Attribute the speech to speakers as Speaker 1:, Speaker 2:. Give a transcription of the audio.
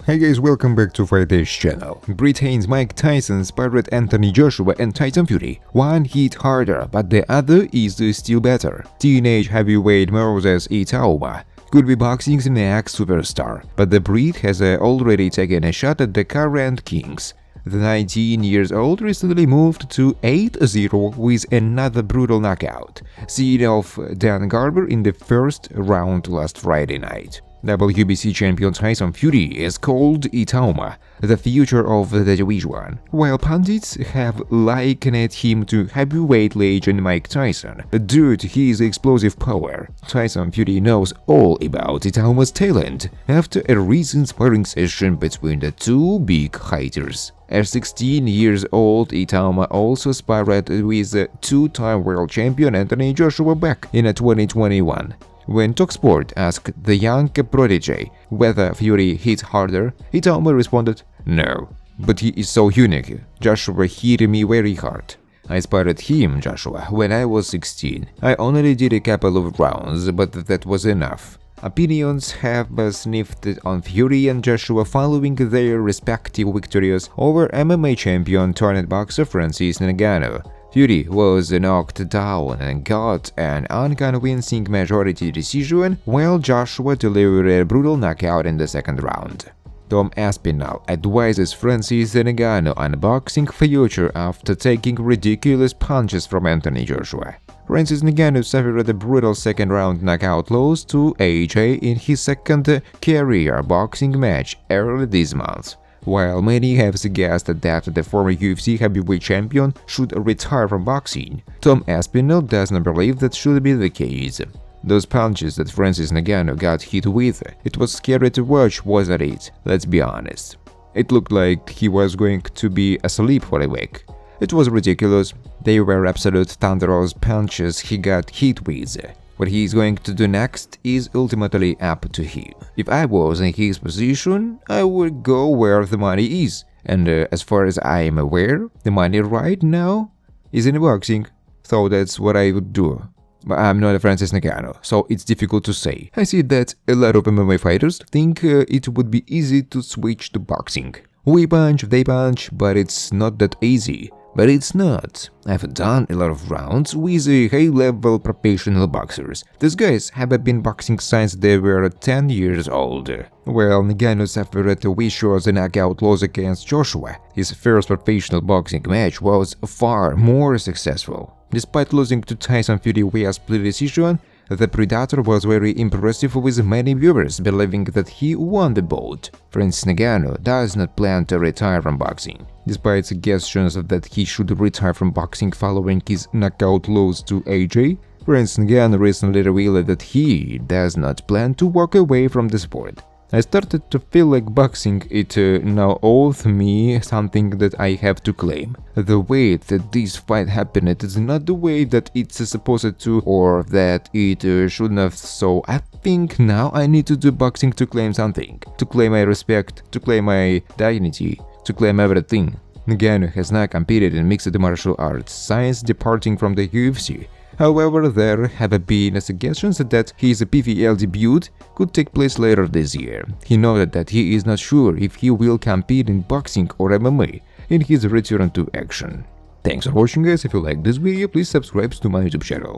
Speaker 1: Hey guys, welcome back to Fighters channel. Britain's Mike Tyson spotted Anthony Joshua and Tyson Fury. One hit harder, but the other is still better. Teenage heavyweight Moses Itauma could be boxing's next superstar, but the Brit has already taken a shot at the current kings. The 19-year-old recently moved to 8-0 with another brutal knockout, seeing off Dan Garber in the first round last Friday night. WBC champion Tyson Fury is called Itauma, the future of the division, while pundits have likened him to heavyweight legend Mike Tyson due to his explosive power. Tyson Fury knows all about Itauma's talent after a recent sparring session between the two big fighters. At 16 years old, Itauma also sparred with two-time world champion Anthony Joshua back in 2021. When TalkSport asked the young prodigy whether Fury hit harder, Itauma responded, "No, but he is so unique. Joshua hit me very hard. I sparred him, Joshua, when I was 16. I only did a couple of rounds, but that was enough." Opinions have sniffed on Fury and Joshua following their respective victories over MMA champion turned boxer Francis Ngannou. Fury was knocked down and got an unconvincing majority decision, while Joshua delivered a brutal knockout in the second round. Tom Aspinall advises Francis Ngannou on boxing future after taking ridiculous punches from Anthony Joshua. Francis Ngannou suffered a brutal second-round knockout loss to AJ in his second career boxing match early this month. While many have suggested that the former UFC heavyweight champion should retire from boxing, Tom Aspinall does not believe that should be the case. Those punches that Francis Ngannou got hit with, it was scary to watch, wasn't it? Let's be honest. It looked like he was going to be asleep for a week. It was ridiculous. They were absolute thunderous punches he got hit with. What he is going to do next is ultimately up to him. If I was in his position, I would go where the money is. And as far as I am aware, the money right now is in boxing. So that's what I would do. But I'm not a Francis Ngannou, so it's difficult to say. I see that a lot of MMA fighters think it would be easy to switch to boxing. We punch, they punch, but it's not that easy. But it's not. I've done a lot of rounds with high-level professional boxers. These guys have been boxing since they were 10 years old. While Ngannou suffered a vicious knockout loss against Joshua, his first professional boxing match was far more successful. Despite losing to Tyson Fury via split decision, the Predator was very impressive, with many viewers believing that he won the bout. Francis Ngannou does not plan to retire from boxing. Despite suggestions that he should retire from boxing following his knockout loss to AJ, Francis Ngannou recently revealed that he does not plan to walk away from the sport. I started to feel like boxing it now owes me something that I have to claim. The way that this fight happened is not the way that it's supposed to, or that it shouldn't have, so I think now I need to do boxing to claim something, to claim my respect, to claim my dignity, to claim everything. Ngannou has not competed in mixed martial arts since departing from the UFC. However, there have been suggestions that his PFL debut could take place later this year. He noted that he is not sure if he will compete in boxing or MMA in his return to action. Thanks for watching, guys. If you like this video, please subscribe to my YouTube channel.